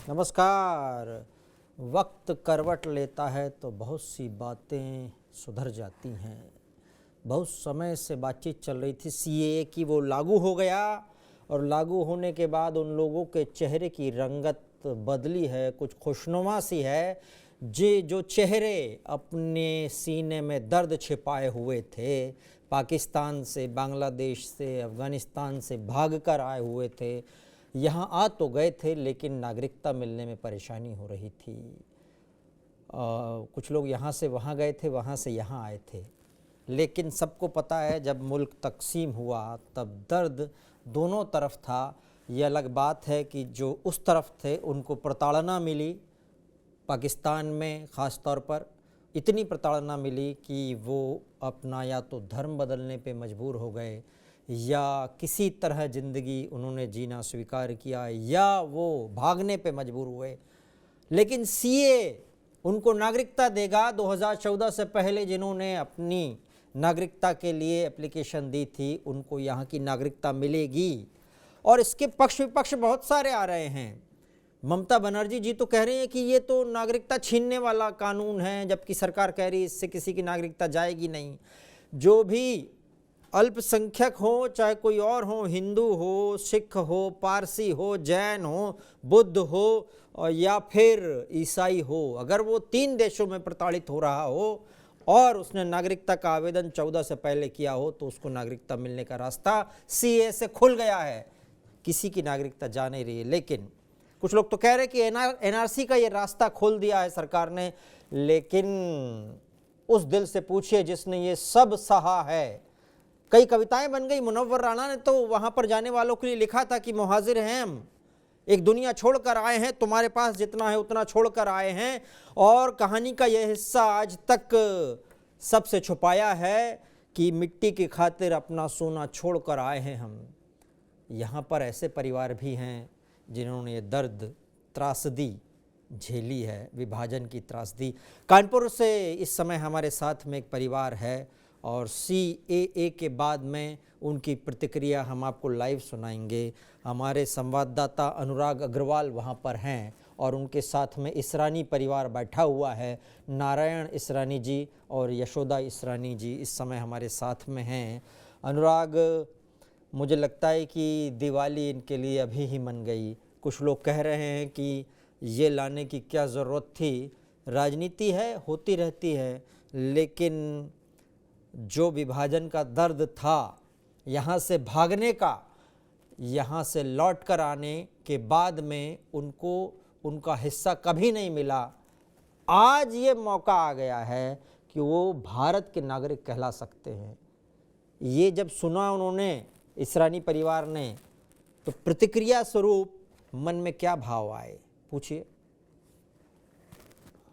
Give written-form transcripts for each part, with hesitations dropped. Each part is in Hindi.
नमस्कार। वक्त करवट लेता है तो बहुत सी बातें सुधर जाती हैं। बहुत समय से बातचीत चल रही थी सीएए की, वो लागू हो गया और लागू होने के बाद उन लोगों के चेहरे की रंगत बदली है, कुछ खुशनुमा सी है। जो चेहरे अपने सीने में दर्द छिपाए हुए थे, पाकिस्तान से, बांग्लादेश से, अफ़गानिस्तान से भाग कर आए हुए थे, यहाँ आ तो गए थे लेकिन नागरिकता मिलने में परेशानी हो रही थी। कुछ लोग यहाँ से वहाँ गए थे, वहाँ से यहाँ आए थे, लेकिन सबको पता है जब मुल्क तकसीम हुआ तब दर्द दोनों तरफ था। ये अलग बात है कि जो उस तरफ थे उनको प्रताड़ना मिली, पाकिस्तान में ख़ास तौर पर इतनी प्रताड़ना मिली कि वो अपना या तो धर्म बदलने पे मजबूर हो गए या किसी तरह ज़िंदगी उन्होंने जीना स्वीकार किया या वो भागने पे मजबूर हुए। लेकिन सीए उनको नागरिकता देगा। 2014 से पहले जिन्होंने अपनी नागरिकता के लिए एप्लीकेशन दी थी उनको यहाँ की नागरिकता मिलेगी। और इसके पक्ष विपक्ष बहुत सारे आ रहे हैं। ममता बनर्जी जी तो कह रही हैं कि ये तो नागरिकता छीनने वाला कानून है, जबकि सरकार कह रही है इससे किसी की नागरिकता जाएगी नहीं। जो भी अल्पसंख्यक हो, चाहे कोई और हो, हिंदू हो, सिख हो, पारसी हो, जैन हो, बुद्ध हो और या फिर ईसाई हो, अगर वो 3 देशों में प्रताड़ित हो रहा हो और उसने नागरिकता का आवेदन 14 से पहले किया हो तो उसको नागरिकता मिलने का रास्ता सीए से खुल गया है। किसी की नागरिकता जा नहीं रही है। लेकिन कुछ लोग तो कह रहे हैं कि एनआरसी का ये रास्ता खोल दिया है सरकार ने, लेकिन उस दिल से पूछिए जिसने ये सब सहा है। कई कविताएं बन गई। मुनव्वर राणा ने तो वहां पर जाने वालों के लिए लिखा था कि मुहाजिर हैं हम, एक दुनिया छोड़कर आए हैं, तुम्हारे पास जितना है उतना छोड़कर आए हैं। और कहानी का यह हिस्सा आज तक सबसे छुपाया है कि मिट्टी की खातिर अपना सोना छोड़कर आए हैं हम। यहाँ पर ऐसे परिवार भी हैं जिन्होंने ये दर्द, त्रासदी झेली है, विभाजन की त्रासदी। कानपुर से इस समय हमारे साथ में एक परिवार है और सीएए के बाद में उनकी प्रतिक्रिया हम आपको लाइव सुनाएंगे। हमारे संवाददाता अनुराग अग्रवाल वहाँ पर हैं और उनके साथ में इसरानी परिवार बैठा हुआ है। नारायण इसरानी जी और यशोदा इसरानी जी इस समय हमारे साथ में हैं। अनुराग, मुझे लगता है कि दिवाली इनके लिए अभी ही मन गई। कुछ लोग कह रहे हैं कि ये लाने की क्या ज़रूरत थी। राजनीति है, होती रहती है, लेकिन जो विभाजन का दर्द था, यहाँ से भागने का, यहाँ से लौट कर आने के बाद में उनको उनका हिस्सा कभी नहीं मिला। आज ये मौका आ गया है कि वो भारत के नागरिक कहला सकते हैं। ये जब सुना उन्होंने, इसरानी परिवार ने, तो प्रतिक्रिया स्वरूप मन में क्या भाव आए, पूछिए।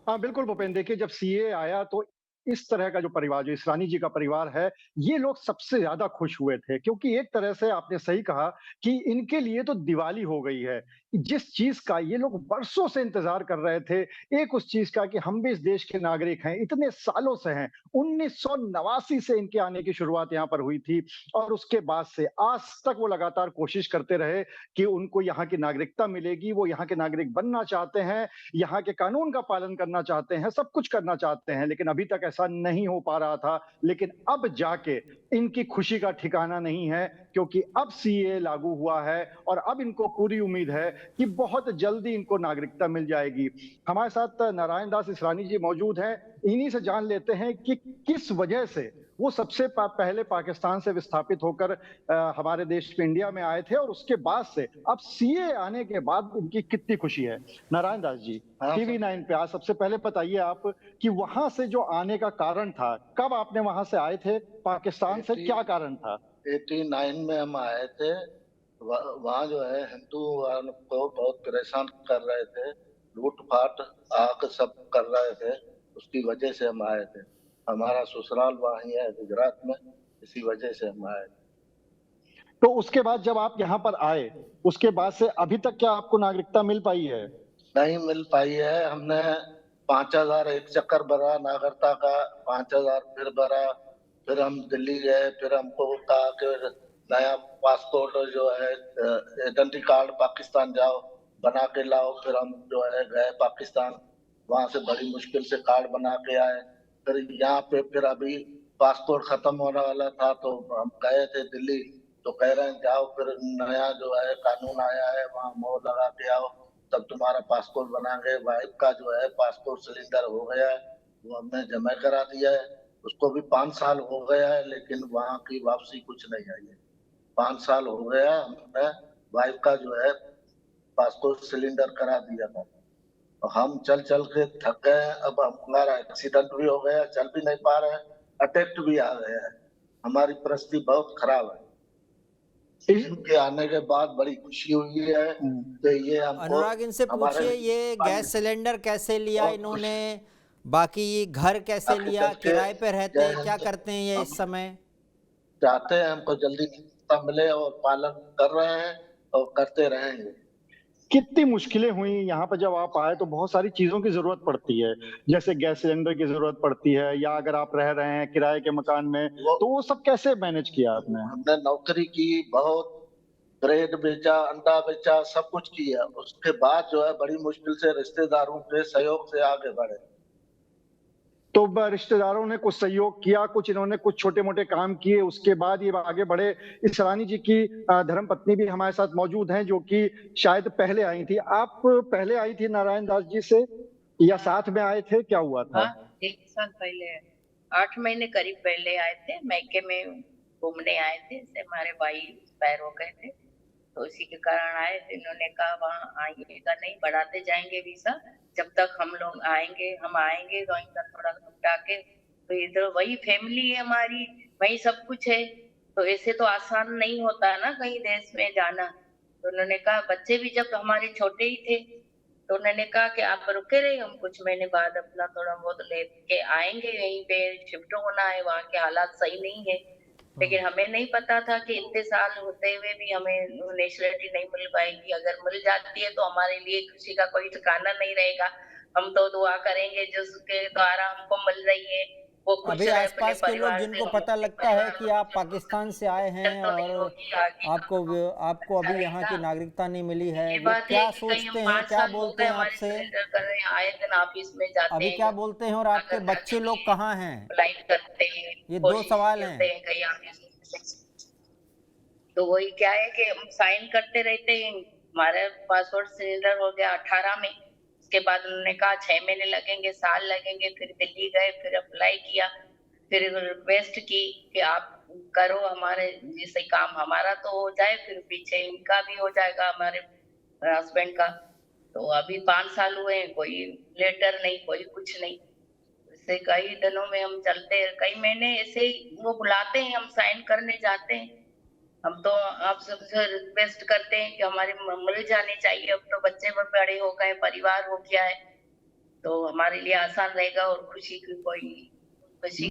हाँ, बिल्कुल भूपेंद्र, देखिए जब सीए आया तो इस तरह का जो परिवार, जो इसरानी जी का परिवार है, ये लोग सबसे ज़्यादा खुश हुए थे क्योंकि एक तरह से आपने सही कहा कि इनके लिए तो दिवाली हो गई है। जिस चीज़ का ये लोग बरसों से इंतज़ार कर रहे थे, एक उस चीज़ का कि हम भी इस देश के नागरिक हैं, इतने सालों से हैं। 1989 से इनके आने की शुरुआत यहाँ पर हुई थी और उसके बाद से आज तक वो लगातार कोशिश करते रहे कि उनको यहाँ की नागरिकता मिलेगी, वो यहाँ के नागरिक बनना चाहते हैं, यहाँ के कानून का पालन करना चाहते हैं, सब कुछ करना चाहते हैं, लेकिन अभी तक ऐसा नहीं हो पा रहा था। लेकिन अब जाके इनकी खुशी का ठिकाना नहीं है क्योंकि अब सीए लागू हुआ है और अब इनको पूरी उम्मीद है कि बहुत जल्दी इनको नागरिकता मिल जाएगी। हमारे साथ नारायण दास इसरानी जी मौजूद हैं। इन्हीं से जान लेते हैं कि किस वजह से वो सबसे पहले पाकिस्तान से विस्थापित होकर हमारे देश में इंडिया में आए थे और उसके बाद से अब सीए आने के बाद उनकी कितनी खुशी है। नारायण दास जी, टीवी 9 पे आज सबसे पहले बताइए आप कि वहां से जो आने का कारण था, कब आपने वहां से आए थे पाकिस्तान से, क्या कारण था? 89 में हम आए थे। वहाँ जो है हिंदू को बहुत परेशान कर रहे थे, लूटपाट आग सब कर रहे थे, उसकी वजह से हम आए थे। हमारा ससुराल वहीं है गुजरात में, इसी वजह से हम आए थे। तो उसके बाद जब आप यहाँ पर आए, उसके बाद से अभी तक क्या आपको नागरिकता मिल पाई है? नहीं मिल पाई है। हमने 5,000 एक चक्कर भरा नागरिकता का, 5,000 फिर भरा, फिर हम दिल्ली गए, फिर हमको कहा कि नया पासपोर्ट जो है आइडेंटिटी कार्ड पाकिस्तान जाओ, बना के लाओ। फिर हम जो है गए पाकिस्तान, वहां से बड़ी मुश्किल से कार्ड बना के आए। फिर यहाँ पे फिर अभी पासपोर्ट खत्म होने वाला था तो हम गए थे दिल्ली, तो कह रहे हैं जाओ फिर नया जो है कानून आया है, वहाँ मोहर लगा के आओ तब तुम्हारा पासपोर्ट बनाएंगे। वाइफ का जो है पासपोर्ट सिलेंडर हो गया है, वो हमने जमा करा दिया है। उसको भी 5 साल हो गया है, लेकिन वहां की वापसी कुछ नहीं आई है। 5 साल हो गया, हमने वाइफ का जो है पासपोर्ट सिलेंडर करा दिया था। और हम चल चल के थक गए हैं। अब हमारा एक्सीडेंट भी हो गया, चल भी नहीं पा रहे हैं, अटैक भी आ गया है। हमारी परिस्थिति बहुत खराब है। इनके आने के बाद बड़ी खुशी हुई है तो ये हमको अनुराग, इनसे हमारे पूछिए ये गैस सिलेंडर कैसे लिया बहुत इन्होंने, बाकी ये घर कैसे आगे लिया, चल के किराए पे रहते जय हैं, क्या हिंद। करते हैं ये हम इस समय? चाहते हैं हमको जल्दी नागरिकता मिले और पालन कर रहे हैं और करते रहेंगे। कितनी मुश्किलें हुई यहाँ पर जब आप आए, तो बहुत सारी चीजों की जरूरत पड़ती है, जैसे गैस सिलेंडर की जरूरत पड़ती है, या अगर आप रह रहे हैं किराए के मकान में, वो तो वो सब कैसे मैनेज किया आपने? हमने नौकरी की, बहुत ब्रेड बेचा, अंडा बेचा, सब कुछ किया। उसके बाद जो है बड़ी मुश्किल से रिश्तेदारों के सहयोग से आगे बढ़े। तो रिश्तेदारों ने कुछ सहयोग किया, कुछ इन्होंने कुछ छोटे मोटे काम किए, उसके बाद ये आगे बढ़े। इस रानी जी की धर्म पत्नी भी हमारे साथ मौजूद हैं, जो कि शायद पहले आई थी। आप पहले आई थी नारायण दास जी से, या साथ में आए थे, क्या हुआ था? हाँ, 1 साल पहले, 8 महीने करीब पहले आए थे। मैके में घूमने आए थे, जैसे हमारे भाई एक्सपायर हो गए थे, तो इसी के कारण आए थे। इन्होंने कहा वहाँ आइएगा नहीं, बढ़ाते जाएंगे वीसा जब तक हम लोग आएंगे। हम आएंगे तो इनका थोड़ा निपटा के, तो इधर वही फैमिली है हमारी, वही सब कुछ है। तो ऐसे तो आसान नहीं होता ना कहीं देश में जाना। तो उन्होंने कहा, बच्चे भी जब हमारे छोटे ही थे तो उन्होंने कहा कि आप रुके रहे, हम कुछ महीने बाद अपना थोड़ा बहुत लेके आएंगे। यहीं पे शिफ्ट होना है, वहाँ के हालात सही नहीं है। लेकिन हमें नहीं पता था कि इतने साल होते हुए भी हमें नेशनलिटी नहीं मिल पाएगी। अगर मिल जाती है तो हमारे लिए खुशी का कोई ठिकाना नहीं रहेगा। हम तो दुआ करेंगे जिसके द्वारा हमको मिल रही है वो खुश अभी रहे अपने आसपास के लोग परिवार से, जिनको हम पता अपने लगता है परिवार कि वालों आप से कुछ पाकिस्तान से आए दिक्कत हैं तो नहीं और होगी आगे का, आपको तो आपको अच्छा अभी यहाँ की रहेगा। नागरिकता नहीं मिली है, ये वो बात है क्या कि कहीं हम सोचते हैं, 5 क्या साल हो बोलते गए हैं हमारे आपसे? सरेंडर कर रहे हैं, आए दिन ऑफिस में जाते अभी हैं, क्या बोलते हैं, और आपके अगर बच्चे जाने के लोग लिए कहाँ हैं? अप्लाई करते हैं, ये दो कोशिश सवाल करते हैं। हैं कहीं ऑफिस में। तो वही क्या है कि हम साइन करते रहते हैं। हमारा पासपोर्ट सिलेंडर हो गया 18 में। उसके बाद उन्होंने कहा 6 महीने लगेंगे, साल लगेंगे। फिर दिल्ली गए, फिर अप्लाई किया, फिर रिक्वेस्ट की कि आप करो हमारे जैसे काम, हमारा तो हो जाए, फिर पीछे इनका भी हो जाएगा, हमारे हस्बैंड का। तो अभी 5 साल हुए हैं, कोई लेटर नहीं, कोई कुछ नहीं। इससे कई दिनों में हम चलते हैं, कई महीने ऐसे ही वो बुलाते हैं, हम साइन करने जाते हैं। हम तो आप सबसे रिक्वेस्ट करते हैं कि हमारी मिल जानी चाहिए। अब तो बच्चे भी बड़े हो गए, परिवार हो गया है, तो हमारे लिए आसान रहेगा और खुशी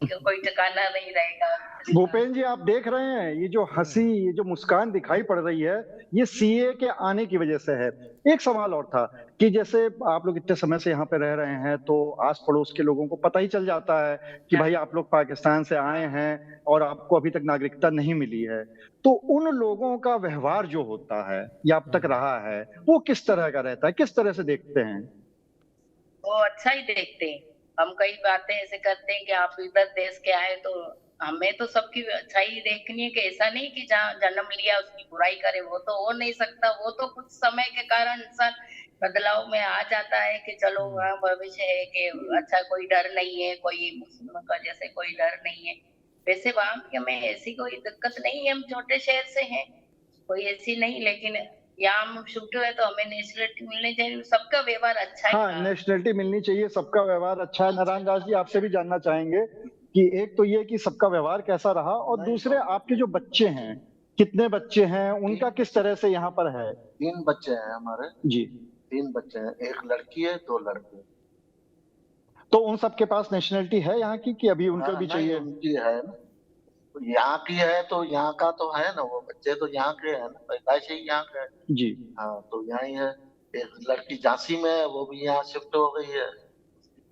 का कोई ठिकाना नहीं रहेगा। भूपेन जी, आप देख रहे हैं ये जो हंसी, ये जो मुस्कान दिखाई पड़ रही है, ये सीए के आने की वजह से है। एक सवाल और था कि जैसे आप लोग इतने समय से यहाँ पे रह रहे हैं, तो आस पड़ोस के लोगों को पता ही चल जाता है कि भाई आप लोग पाकिस्तान से आए हैं और आपको अभी तक नागरिकता नहीं मिली है। तो उन लोगों का व्यवहार जो होता है या अब तक रहा है, वो किस तरह का रहता है, किस तरह से देखते हैं? वो अच्छा ही देखते हैं। हम कई बातें ऐसे करते हैं कि आप इधर देश के आए, तो हमें तो सबकी अच्छाई देखनी है, कि ऐसा नहीं कि जहाँ जन्म लिया उसकी बुराई करे। वो तो हो नहीं सकता। वो तो कुछ समय के कारण इंसान बदलाव में आ जाता है कि चलो हाँ भविष्य है, कि अच्छा कोई डर नहीं है, कोई मुस्लिम का जैसे कोई डर नहीं है। वैसे वहां भी हमें ऐसी कोई दिक्कत नहीं है, हम छोटे शहर से हैं, कोई ऐसी नहीं। लेकिन यहाँ हम शिफ्ट हुए तो हमें नेशनलिटी मिलनी चाहिए। सबका व्यवहार अच्छा ही हाँ, रहा। नेशनलिटी मिलनी चाहिए, सबका व्यवहार अच्छा है। नारायण दास जी, आपसे भी जानना चाहेंगे कि एक तो ये कि सबका व्यवहार कैसा रहा, और दूसरे आपके जो बच्चे हैं, कितने बच्चे हैं, उनका किस तरह से यहाँ पर है? 3 बच्चे हैं हमारे। जी। 3 बच्चे हैं, एक लड़की है, 2 लड़के। तो उन सबके पास नेशनलिटी है यहाँ की, कि अभी उनको भी नहीं, चाहिए? उनकी है ना। तो यहाँ की है तो यहाँ का तो है ना, वो बच्चे तो यहाँ के हैं ना, पैदाइश ही यहाँ के है। जी। हाँ, तो यहाँ ही है। एक लड़की झांसी में है, वो भी यहाँ शिफ्ट हो गई है,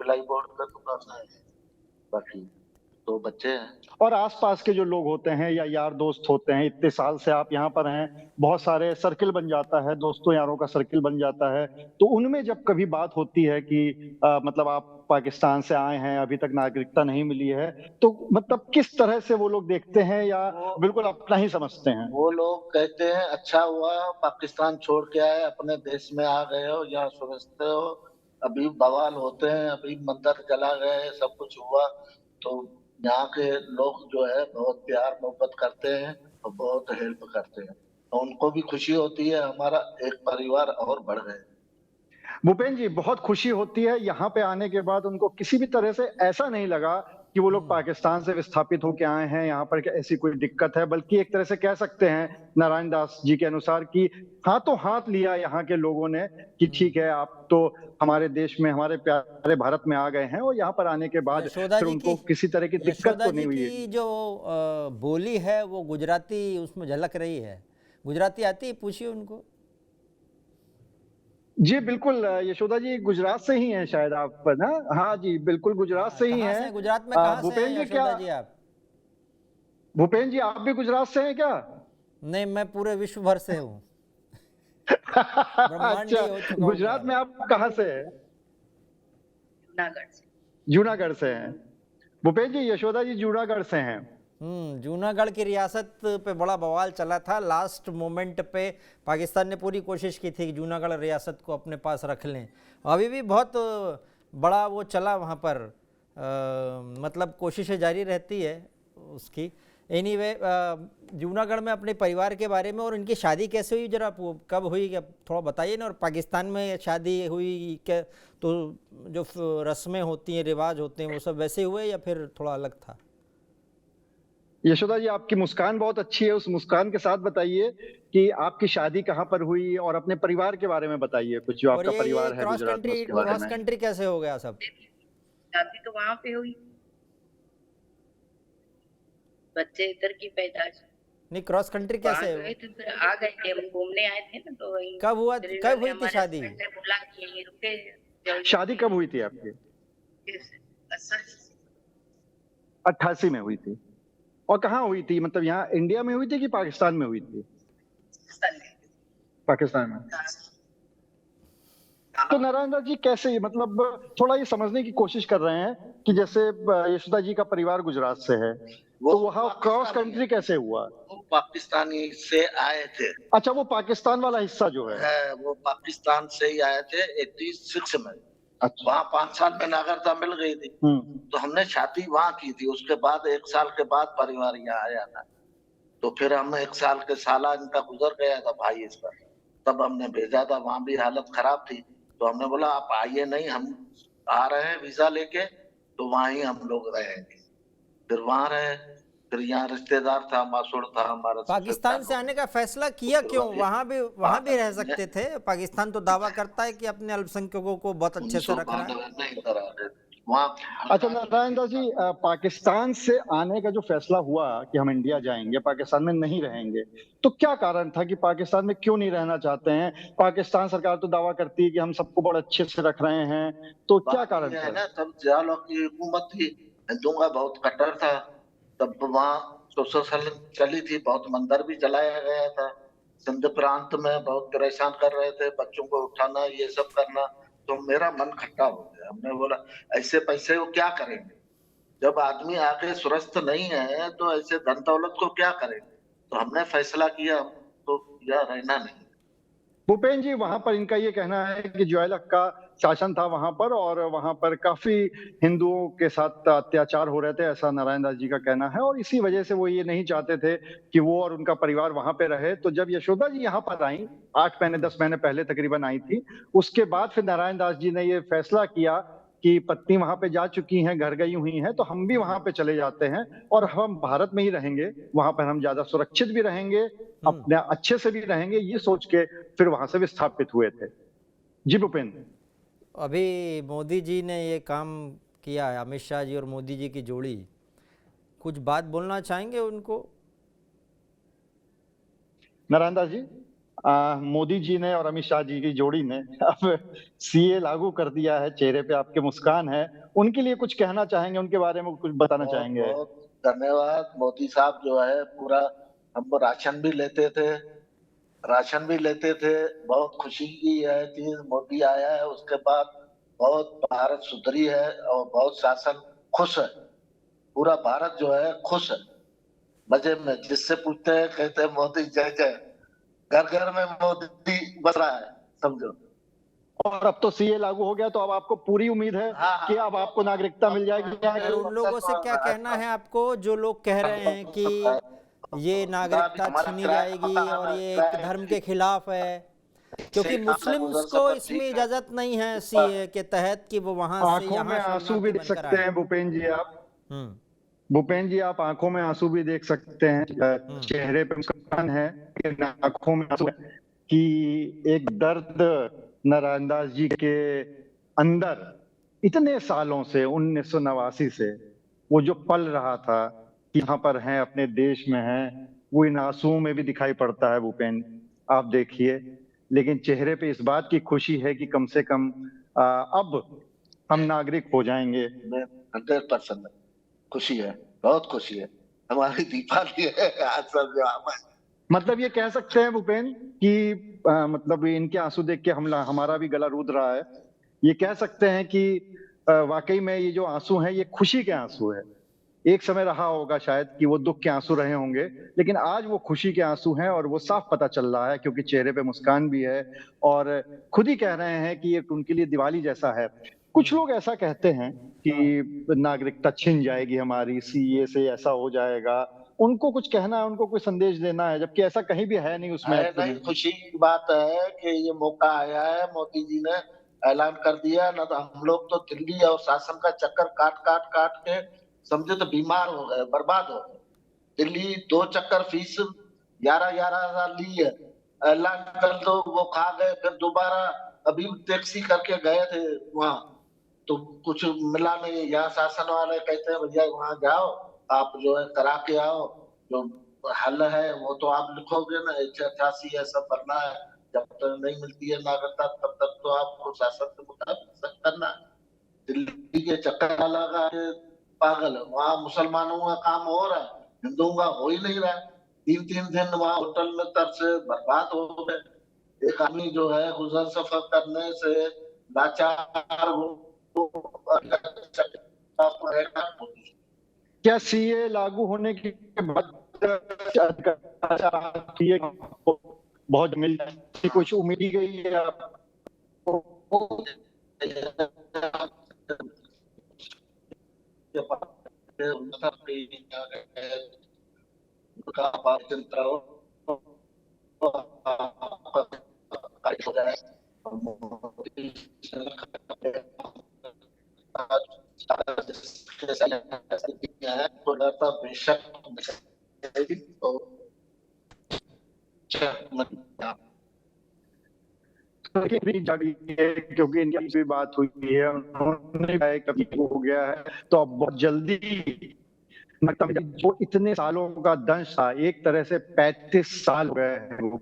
प्लाई बोर्ड का दुकान है। बाकी दो बच्चे हैं। और आसपास के जो लोग होते हैं या यार दोस्त होते हैं, इतने साल से आप यहाँ पर हैं, बहुत सारे सर्किल बन जाता है, दोस्तों यारों का सर्किल बन जाता है, तो उनमें जब कभी बात होती है कि मतलब आप पाकिस्तान से आए हैं, अभी तक नागरिकता नहीं मिली है, तो मतलब किस तरह से वो लोग देखते हैं या बिल्कुल अपना ही समझते हैं? वो लोग कहते हैं अच्छा हुआ पाकिस्तान छोड़ के आए, अपने देश में आ गए हो, यहाँ सुरक्षित हो। अभी बवाल होते हैं, अभी मंदिर जला गए, सब कुछ हुआ, तो यहाँ के लोग जो है बहुत प्यार मोहब्बत करते हैं और बहुत हेल्प करते हैं, तो उनको भी खुशी होती है हमारा एक परिवार और बढ़ गए। भूपेन जी, बहुत खुशी होती है यहाँ पे आने के बाद, उनको किसी भी तरह से ऐसा नहीं लगा कि वो लोग पाकिस्तान से विस्थापित होके आए हैं, यहाँ पर ऐसी कोई दिक्कत है, बल्कि एक तरह से कह सकते हैं नारायण दास जी के अनुसार कि हाथों हाथ लिया यहाँ के लोगों ने कि ठीक है, आप तो हमारे देश में, हमारे प्यारे भारत में आ गए हैं, और यहाँ पर आने के बाद यशोदा फिर जी उनको की किसी तरह की दिक्कत यशोदा तो जी नहीं हुई है। की जो बोली है वो गुजराती उसमें झलक रही है। गुजराती आती है, पूछिए उनको। जी बिल्कुल, यशोदा जी गुजरात से ही हैं शायद आप ना? हाँ जी, बिल्कुल गुजरात हाँ, से ही कहाँ से हैं। हैं? गुजरात में कहाँ से भूपेन हैं जी, क्या यशोदा जी आप? भूपेन जी आप भी गुजरात से हैं क्या? नहीं, मैं पूरे विश्व भर से हूँ। अच्छा, ब्रह्मांडी हो चुका हूँ गुजरात मैं। में आप कहाँ से हैं? जूनागढ़ से। जूनागढ़ से हैं। भूपेन जी, यशोदा जी जूनागढ़ से हैं। जूनागढ़ की रियासत पे बड़ा बवाल चला था। लास्ट मोमेंट पे पाकिस्तान ने पूरी कोशिश की थी कि जूनागढ़ रियासत को अपने पास रख लें। अभी भी बहुत बड़ा वो चला वहाँ पर, मतलब कोशिशें जारी रहती है उसकी। एनीवे, जूनागढ़ में अपने परिवार के बारे में और इनकी शादी कैसे हुई, जरा कब हुई, क्या थोड़ा बताइए ना। और पाकिस्तान में शादी हुई क्या, तो जो रस्में होती हैं, रिवाज होते हैं, वो सब वैसे हुए या फिर थोड़ा अलग था? यशोदा जी, आपकी मुस्कान बहुत अच्छी है, उस मुस्कान के साथ बताइए कि आपकी शादी कहाँ पर हुई, और अपने परिवार के बारे में बताइए कुछ, जो और आपका ये परिवार है गुजरात में, उसके बारे क्रॉस में। कंट्री कैसे हो गया सब? शादी तो वहां पे हुई, बच्चे इधर की पैदाइश। नहीं, क्रॉस कंट्री वहां कैसे? गए थे, फिर आ गए थे, हम घूमने आए थे ना, तो वही कब हुआ, फिर कब इन्होंने हुई थी हमारे शादी? हस्बैंड ने बोला कि यहीं रुके। शादी कब हुई थी आपकी? 88 में हुई थी। और कहाँ हुई थी, मतलब यहाँ इंडिया में हुई थी कि पाकिस्तान में हुई थी? पाकिस्तान में। तो नारायण दास जी कैसे, मतलब थोड़ा ये समझने की कोशिश कर रहे हैं कि जैसे यशोदा जी का परिवार गुजरात से है, तो वहाँ क्रॉस कंट्री कैसे हुआ? वो पाकिस्तानी से आए थे। अच्छा, वो पाकिस्तान वाला हिस्सा जो है। वो पाकिस्तान से ही आए थे 86 में। अच्छा। वहाँ 5 साल में नागरिकता मिल गई थी, तो हमने शादी वहाँ की थी। उसके बाद 1 साल के बाद परिवार यहाँ आया था, तो फिर हम 1 साल के साला इनका गुजर गया था भाई इसका, तब हमने भेजा था। वहाँ भी हालत खराब थी, तो हमने बोला आप आइए नहीं, हम आ रहे हैं वीजा लेके, तो वहाँ ही हम लोग रहेंगे। फिर वहाँ रहे, फिर यहाँ रिश्तेदार था, मासूड़ था हमारा। पाकिस्तान से आने का फैसला किया क्यों? वहाँ भी रह सकते थे। पाकिस्तान तो दावा करता है कि अपने अल्पसंख्यकों को बहुत अच्छे से रख रहा है। अच्छा नारायण दास जी, पाकिस्तान से आने का जो फैसला हुआ कि हम इंडिया जाएंगे, पाकिस्तान में नहीं रहेंगे, तो क्या कारण था कि पाकिस्तान में क्यों नहीं रहना चाहते हैं? पाकिस्तान सरकार तो दावा करती है कि हम सबको बड़े अच्छे से रख रहे हैं, तो क्या कारण था? ना, तब जियाउल हक की हुकूमत थी, हिंदुओं का बहुत कट्टर था, तब वहाँ सोशल चली थी, बहुत मंदिर भी जलाया गया था। सिंध प्रांत में बहुत परेशान कर रहे थे, बच्चों को उठाना, ये सब करना, तो मेरा मन खट्टा हो गया। हमने बोला ऐसे पैसे वो क्या करेंगे, जब आदमी आके सुरक्षित नहीं है तो ऐसे धन दौलत को क्या करेंगे। तो हमने फैसला किया तो यह रहना नहीं। भूपेन जी, वहां पर इनका ये कहना है कि जियाउल हक का शासन था वहां पर, और वहां पर काफी हिंदुओं के साथ अत्याचार हो रहे थे, ऐसा नारायण दास जी का कहना है, और इसी वजह से वो ये नहीं चाहते थे कि वो और उनका परिवार वहां पे रहे। तो जब यशोदा जी यहाँ पर आई, 8 महीने 10 महीने पहले तकरीबन आई थी, उसके बाद फिर नारायण दास जी ने ये फैसला किया कि पत्नी वहां पे जा चुकी हैं, घर गई हुई हैं, तो हम भी वहां पे चले जाते हैं और हम भारत में ही रहेंगे, वहां पर हम ज्यादा सुरक्षित भी रहेंगे, अपने अच्छे से भी रहेंगे, ये सोच के फिर वहां से विस्थापित हुए थे। जी भूपेन। अभी मोदी जी ने ये काम किया है, अमित शाह जी और मोदी जी की जोड़ी, कुछ बात बोलना चाहेंगे उनको? नारायण दास जी, मोदी जी ने और अमित शाह जी की जोड़ी ने अब सीए लागू कर दिया है, चेहरे पे आपके मुस्कान है। उनके लिए कुछ कहना चाहेंगे, उनके बारे में कुछ बताना बहुत चाहेंगे? बहुत धन्यवाद। मोदी साहब जो है पूरा, हम राशन भी लेते थे। बहुत खुशी की है चीज, मोदी आया है उसके बाद बहुत भारत सुधरी है और बहुत शासन खुश है। पूरा भारत जो है खुश है, मजे में। जिससे पूछते हैं कहते हैं मोदी जय जय, घर घर में मोदी बस रहा है, समझो। और अब तो सीए लागू हो गया, तो अब आपको पूरी उम्मीद है हाँ कि हाँ, अब आपको नागरिकता मिल जाएगी यहाँ और की? उन लोगों से क्या कहना है आपको जो लोग कह रहे हैं कि ये नागरिकता हमारा छीनी किराया जाएगी पता और हमें ये एक किराए धर्म के खिलाफ है, से क्योंकि काम है, मुस्लिम्स गुजर को सफर इसमें ठीक है। इजाज़त नहीं है सीए के तहत कि वो वहाँ से आंखों में यहाँ आंसू भी शरणार्थी देख बनकर सकते आए। हैं भूपेन जी आप। हम्म। भूपेन जी आप आंखों में आंसू भी देख सकते हैं। हम्म। चेहरे पे मुस्कान है, लेकिन आंखों में आंसू है कि एक दर्द नारायण दास जी के अंदर इतने सालों से, 1989 से वो जो पल रहा था कि यहाँ पर हैं, अपने देश में हैं, वो इन आंसुओं में भी दिखाई पड़ता है भूपेन, आप देखिए। लेकिन चेहरे पे इस बात की खुशी है कि कम से कम अब हम नागरिक हो जाएंगे। 100% खुशी है, बहुत खुशी है। हमारी दीपावली है आज सब जो हमारे। मतलब ये कह सकते हैं भूपेन कि मतलब इनके आंसू देख के हमारा भी गला रूध रहा है। ये कह सकते हैं कि वाकई में ये जो आंसू हैं, ये खुशी के आंसू है। एक समय रहा होगा शायद कि वो दुख के आंसू रहे होंगे, लेकिन आज वो खुशी के आंसू हैं और वो साफ पता चल रहा है, क्योंकि चेहरे पे मुस्कान भी है और खुद ही कह रहे हैं कि ये उनके लिए दिवाली जैसा है। कुछ लोग ऐसा कहते हैं कि नागरिकता छिन जाएगी हमारी, सीए से ऐसा हो जाएगा। उनको कुछ कहना है, उनको कोई संदेश देना है, जबकि ऐसा कहीं भी है नहीं उसमें है एक्ट में। नहीं, खुशी की बात है कि ये मौका आया है, मोदी जी ने ऐलान कर दिया। ना तो हम लोग तो दिल्ली और शासन का चक्कर काट काट काट के समझे तो बीमार हो गए, बर्बाद हो गए। दिल्ली 2 चक्कर फीस 11,000 ली है, ऐलान कर दो वो खा गए। फिर दोबारा अभी टैक्सी करके गए थे वहां, तो कुछ मिला नहीं। यहाँ शासन वाले कहते हैं भैया वहां जाओ, आप जो है करा के आओ, जो हल है वो तो आप लिखोगे ना, 188 ऐसा भरना है। जब तक नहीं मिलती है नागरिकता तब तक तो आपको शासन के मुताबिक सब करना है। दिल्ली के चक्कर लगा के पागल है। वहां मुसलमानों का काम हो रहा है, हिंदुओं का हो ही नहीं रहा है। 3-3 दिन वहां होटल में तब से बर्बाद हो गए। एक आदमी जो है गुजर सफर करने से लाचार हो, क्या सीए लागू होने के बाद सीए बहुत मिल जाए, कुछ उम्मीद की गई है आपको? चिंता हो हो जाए। बेशक भी जागी है, क्योंकि इनकी भी बात हुई है, उन्होंने कहा है कभी वो हो गया है तो अब बहुत जल्दी जो इतने सालों का दंश था, एक तरह से 35 साल हो गए हैं।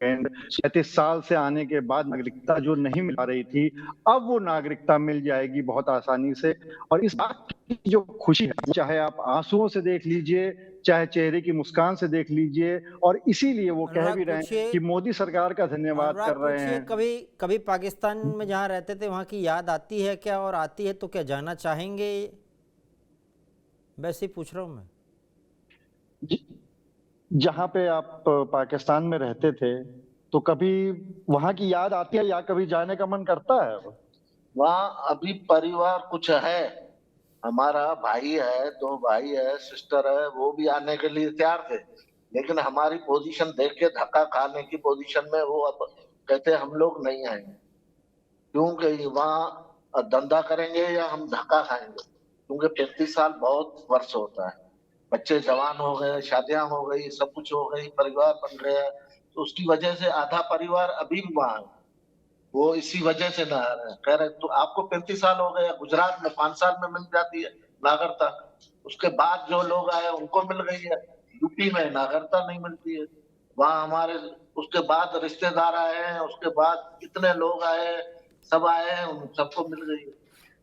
35 साल से आने के बाद नागरिकता जो नहीं मिल रही थी, अब वो नागरिकता मिल जाएगी बहुत आसानी से। और इस बात की जो खुशी है, चाहे आप आंसुओं से देख लीजिए, चाहे चेहरे की मुस्कान से देख लीजिए, और इसीलिए वो कह अनुराग भी रहे हैं पूछिए, कि मोदी सरकार का धन्यवाद कर रहे हैं। कभी कभी पाकिस्तान में जहाँ रहते थे वहाँ की याद आती है क्या, और आती है तो क्या जाना चाहेंगे? वैसे ही पूछ रहा हूँ मैं। जहाँ पे आप पाकिस्तान में रहते थे, तो कभी वहां की याद आती है या कभी जाने का मन करता है? वहाँ अभी परिवार कुछ है, हमारा भाई है, 2 भाई है, सिस्टर है, वो भी आने के लिए तैयार थे। लेकिन हमारी पोजीशन देख के धक्का खाने की पोजीशन में वो अब कहते हम लोग नहीं आएंगे, क्योंकि वहाँ धंधा करेंगे या हम धक्का खाएंगे। क्योंकि 35 साल बहुत वर्ष होता है, बच्चे जवान हो गए, शादियां हो गई, सब कुछ हो गई, परिवार बन गया। तो उसकी वजह से आधा परिवार अभी भी वहां है, वो इसी वजह से ना आ रहे हैं। कह रहे तो आपको 35 साल हो गए, गुजरात में 5 साल में मिल जाती है नागरिकता, उसके बाद जो लोग आए उनको मिल गई है। यूपी में नागरिकता नहीं मिलती है, वहाँ हमारे उसके बाद रिश्तेदार आए हैं, उसके बाद कितने लोग आए, सब आए हैं, उन सबको मिल गई।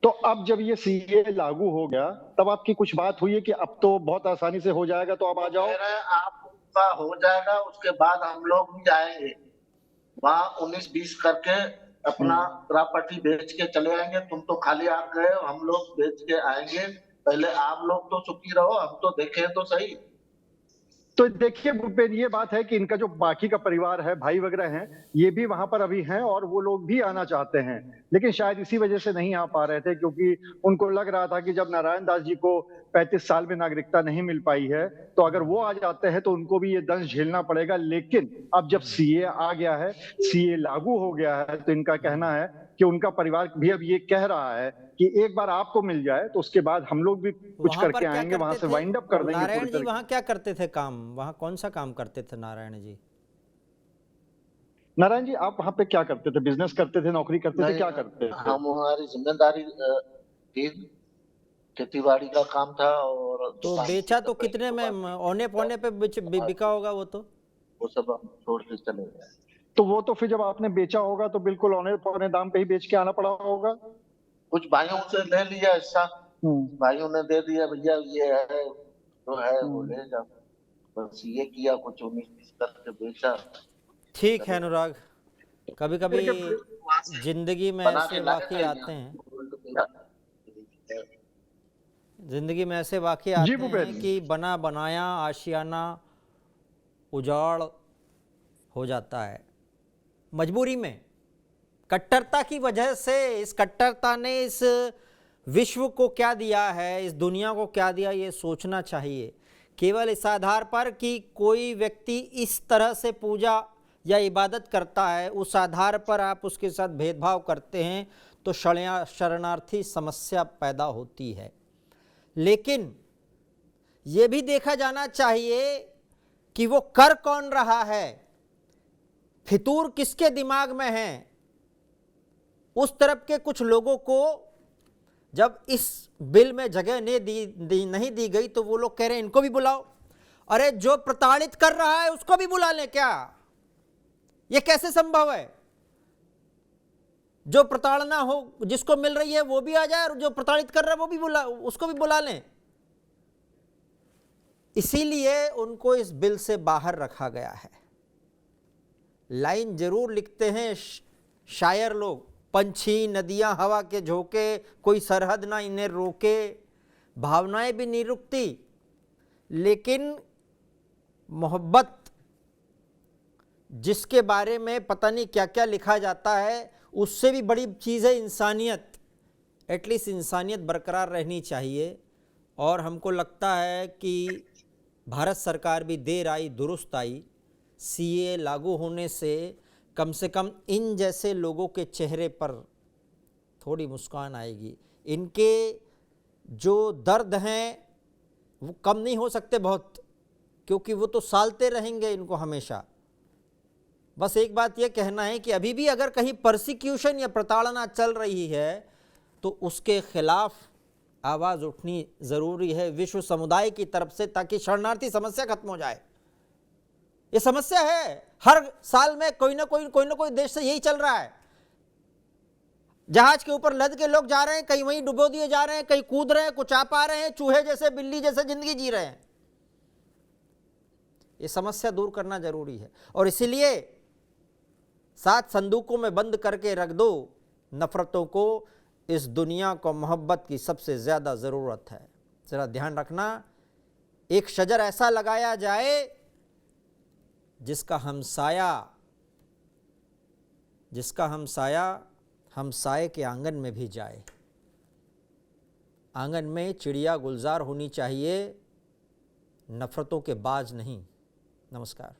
तो अब जब ये सीए लागू हो गया, तब आपकी कुछ बात हुई है कि अब तो बहुत आसानी से हो जाएगा, तो अब आ जाओ? कह रहे हैं आपका हो जाएगा, उसके बाद हम लोग भी आएंगे वहाँ 19-20 करके अपना प्रॉपर्टी बेच के चले आएंगे। तुम तो खाली आ गए हो, हम लोग बेच के आएंगे। पहले आप लोग तो सुखी रहो, हम तो देखें तो सही। तो देखिए भूपेन, ये बात है कि इनका जो बाकी का परिवार है, भाई वगैरह हैं, ये भी वहां पर अभी हैं और वो लोग भी आना चाहते हैं, लेकिन शायद इसी वजह से नहीं आ पा रहे थे, क्योंकि उनको लग रहा था कि जब नारायण दास जी को 35 साल में नागरिकता नहीं मिल पाई है, तो अगर वो आ जाते हैं तो उनको भी ये दंश झेलना पड़ेगा। लेकिन अब जब सीए आ गया है, सीए लागू हो गया है, तो इनका कहना है कि उनका परिवार भी अब ये कह रहा है कि एक बार आपको मिल जाए तो उसके बाद हम लोग भी कुछ वहां पर करके क्या आएंगे, वहां करते से थे वाइंड अप कर देंगे नारायण पूरी जी? तरह। वहां क्या करते थे काम? वहां कौन सा काम करते थे नारायण जी? नारायण जी, आप वहां पे क्या करते थे? बिजनेस करते थे, नौकरी करते थे, नहीं, क्या करते थे? हमारी जिम्मेदारी थी, खेती बाड़ी का काम था और तो दुकान थी, बेचा तो कपड़े की कितने में? दुकान थी। औने पौने पे बिका होगा वो तो। वो सब हम छोड़ के चले गए। तो वो तो फिर जब आपने बेचा होगा तो बिल्कुल औने पौने दाम पे ही बेच के आना पड़ा होगा। कुछ भाइयों से ले लिया हिस्सा, हम्म भाइयों ने दे दिया, भैया ये है जो है वो हम्म। ले जा। बस ये किया, कुछ 19-20 करके बेचा। ठीक है अनुराग, कभी कभी जिंदगी में बना ऐसे के लाए वाकये थे आते हैं, यहाँ। जिंदगी में ऐसे वाकये जी आते हैं भूपेन। कि बना बनाया आशियाना उजाड़ हो जाता है मजबूरी में। कट्टरता की वजह से, इस कट्टरता ने इस विश्व को क्या दिया है, इस दुनिया को क्या दिया, ये सोचना चाहिए। केवल इस आधार पर कि कोई व्यक्ति इस तरह से पूजा या इबादत करता है, उस आधार पर आप उसके साथ भेदभाव करते हैं तो शरणार्थी समस्या पैदा होती है। लेकिन ये भी देखा जाना चाहिए कि वो कर कौन रहा है, फितूर किसके दिमाग में है। उस तरफ के कुछ लोगों को जब इस बिल में जगह नहीं दी गई तो वो लोग कह रहे हैं इनको भी बुलाओ। अरे जो प्रताड़ित कर रहा है उसको भी बुला लें क्या? ये कैसे संभव है? जो प्रताड़ना हो, जिसको मिल रही है वो भी आ जाए और जो प्रताड़ित कर रहा है वो भी उसको भी बुला लें। इसीलिए उनको इस बिल से बाहर रखा गया है। लाइन जरूर लिखते हैं शायर लोग, पंछी नदियां हवा के झोंके, कोई सरहद ना इन्हें रोके, भावनाएं भी नहीं रुकती। लेकिन मोहब्बत, जिसके बारे में पता नहीं क्या क्या लिखा जाता है, उससे भी बड़ी चीज़ है इंसानियत। एटलीस्ट इंसानियत बरकरार रहनी चाहिए। और हमको लगता है कि भारत सरकार भी देर आई दुरुस्त आई। सीए लागू होने से कम इन जैसे लोगों के चेहरे पर थोड़ी मुस्कान आएगी। इनके जो दर्द हैं वो कम नहीं हो सकते बहुत, क्योंकि वो तो सालते रहेंगे इनको हमेशा। बस एक बात ये कहना है कि अभी भी अगर कहीं परसिक्यूशन या प्रताड़ना चल रही है तो उसके खिलाफ आवाज़ उठनी ज़रूरी है विश्व समुदाय की तरफ से, ताकि शरणार्थी समस्या खत्म हो जाए। ये समस्या है, हर साल में कोई ना कोई देश से यही चल रहा है। जहाज के ऊपर लद के लोग जा रहे हैं, कहीं वहीं डुबो दिए जा रहे हैं, कहीं कूद रहे हैं, कुछ आ पा रहे हैं, चूहे जैसे बिल्ली जैसे जिंदगी जी रहे हैं। ये समस्या दूर करना जरूरी है और इसीलिए 7 संदूकों में बंद करके रख दो नफरतों को। इस दुनिया को मोहब्बत की सबसे ज्यादा जरूरत है। जरा ध्यान रखना, एक शजर ऐसा लगाया जाए जिसका हमसाया हमसाए के आंगन में भी जाए। आंगन में चिड़िया गुलजार होनी चाहिए, नफरतों के बाज नहीं। नमस्कार।